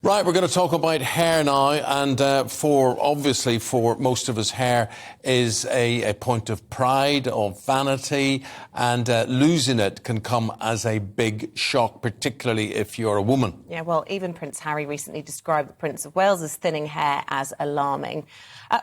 Right, we're going to talk about hair now, and obviously for most of us, hair is a point of pride, of vanity, and losing it can come as a big shock, particularly if you're a woman. Yeah, well, even Prince Harry recently described the Prince of Wales's thinning hair as alarming.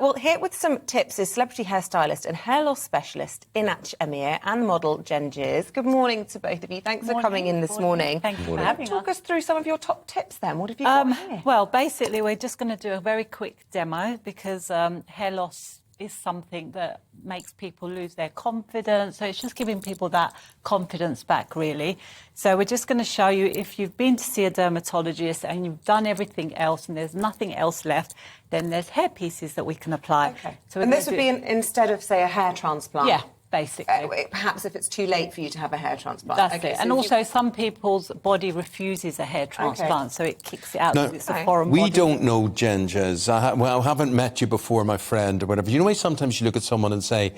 Well, here with some tips is celebrity hairstylist and hair loss specialist Inanch Emir and model GBNews. Good morning to both of you. Thanks for coming in this morning. Thank you for having us. Talk us through some of your top tips then. What have you got here? Well, basically, we're just going to do a very quick demo because hair loss is something that makes people lose their confidence. So it's just giving people that confidence back, really. So we're just going to show you, if you've been to see a dermatologist and you've done everything else and there's nothing else left, then there's hair pieces that we can apply. Okay. So and this would be instead of, say, a hair transplant? Yeah, basically. Perhaps if it's too late for you to have a hair transplant. That's it. So and also, some people's body refuses a hair transplant, so it kicks it out because it's a foreign body. We don't know gingers. I haven't met you before, my friend, or whatever. You know, sometimes you look at someone and say,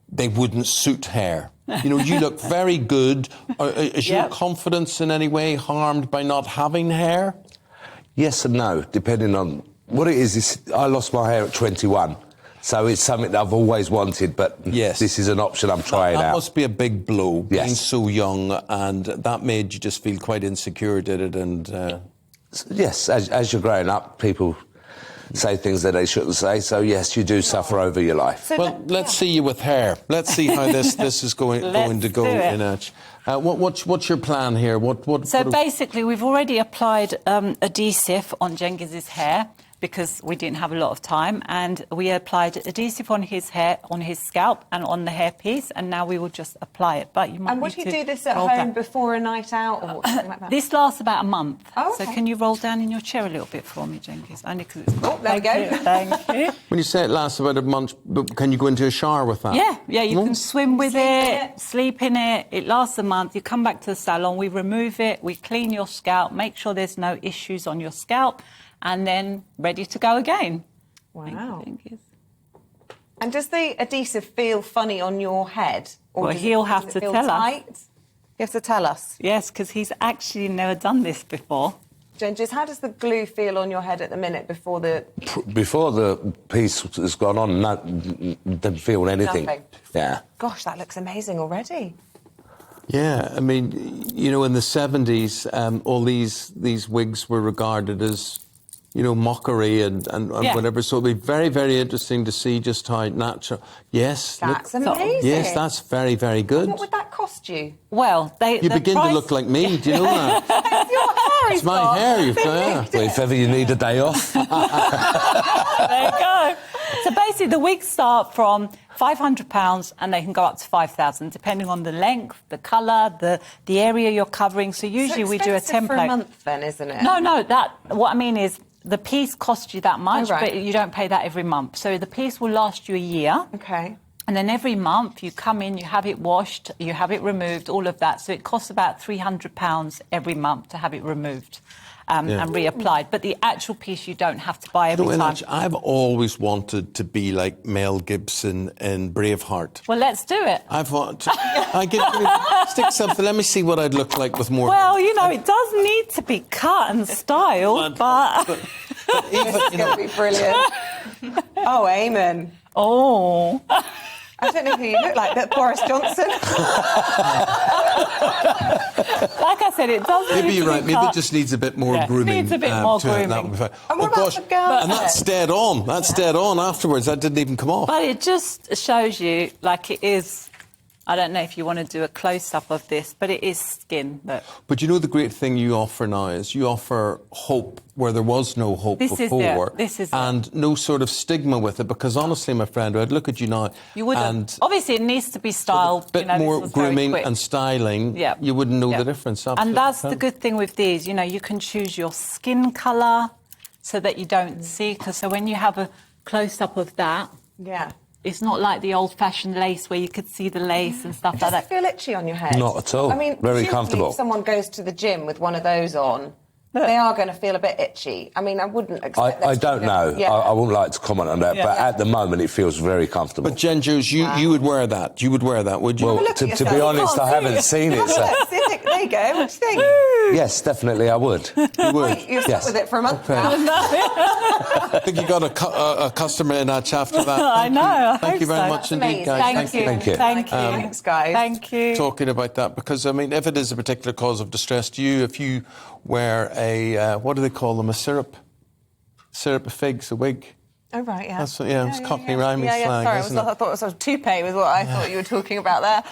they wouldn't suit hair. You know, you look very good. Is your confidence in any way harmed by not having hair? Yes and no, depending on what it is. I lost my hair at 21. So it's something that I've always wanted, but yes, this is an option I'm trying out. That must be a big blow, yes, being so young, and that made you just feel quite insecure, did it? And yes, as you're growing up, people say things that they shouldn't say, so yes, you do suffer over your life. So well, let's see you with hair. Let's see how this is going to go, Inanch. What's your plan here? So basically, we've already applied adhesive on Cengiz's hair, because we didn't have a lot of time, and we applied adhesive on his hair, on his scalp and on the hairpiece, and now we will just apply it. But you might. And would you do this at home before a night out or something like that? This lasts about a month. Oh, okay. So can you roll down in your chair a little bit for me, Cengiz? Only because it's... Oh, there we go. Thank you. When you say it lasts about a month, can you go into a shower with that? Yeah, you can swim with it, sleep in it. It lasts a month. You come back to the salon, we remove it, we clean your scalp, make sure there's no issues on your scalp, and then ready to go again. Wow. Thank you. And does the adhesive feel funny on your head? Or well, he'll have to tell us. You have to tell us. Yes, because he's actually never done this before. Cengiz, how does the glue feel on your head at the minute before the... Before the piece has gone on, didn't feel anything. Nothing. Yeah. Gosh, that looks amazing already. Yeah, I mean, you know, in the 70s, all these wigs were regarded as, you know, mockery and whatever. So it'll be very, very interesting to see just how natural. Yes, that's amazing. Yes, that's very, very good. And what would that cost you? Well, you begin to look like me. Do you know that? It's your hair. It's my hair. Well, if ever you need a day off. There you go. So basically, the wigs start from £500 and they can go up to £5,000, depending on the length, the colour, the area you're covering. So usually we do a template. For a month, then, isn't it? No. What I mean is, the piece costs you that much, right, but you don't pay that every month. So the piece will last you a year. Okay. And then every month you come in, you have it washed, you have it removed, all of that. So it costs about £300 every month to have it removed and reapplied. But the actual piece you don't have to buy every time. I've always wanted to be like Mel Gibson in Braveheart. Well, let's do it. Stick something. Let me see what I'd look like with more. Well, you know, it does need to be cut and styled, but This is going to be brilliant. Oh, amen. Oh. I don't know who you look like, but Boris Johnson. Like I said, it does need Maybe you're right. Maybe it just needs a bit more grooming. It needs a bit more grooming. And what about the girl? And that's dead on. That's dead on afterwards. That didn't even come off. But it just shows you, like, it is... I don't know if you want to do a close-up of this, but it is skin. But you know the great thing you offer now is you offer hope where there was no hope before. This is and no sort of stigma with it, because honestly, my friend, I'd look at you now. You wouldn't. Obviously, it needs to be styled. A bit more grooming and styling. Yeah. You wouldn't know the difference. Absolutely. And that's the good thing with these. You know, you can choose your skin colour so that you don't see. So when you have a close-up of that... Yeah. It's not like the old-fashioned lace where you could see the lace and stuff like that. Does it feel itchy on your head? Not at all. I mean, very comfortable. If someone goes to the gym with one of those on, they are going to feel a bit itchy. I mean, I wouldn't expect I don't know. Yeah. I wouldn't like to comment on that, but at the moment it feels very comfortable. But GBNews, you would wear that. You would wear that, would you? Well, to be honest, I haven't seen it. So. There you go. What do you think? Yes, definitely, I would. You would. You've stuck with it for a month now. I think you got a customer in Inanch after that. I know, I Thank you hope very so. much indeed, Amazing. guys. Thank you. Thank you. Thank you. Thanks, guys. Thank you. Talking about that, because, I mean, if it is a particular cause of distress to you, if you wear a, what do they call them, a syrup of figs, a wig. Oh, right, yeah. That's, it's Cockney rhyming slang, Sorry, isn't it? I thought it was a toupee was what I thought you were talking about there.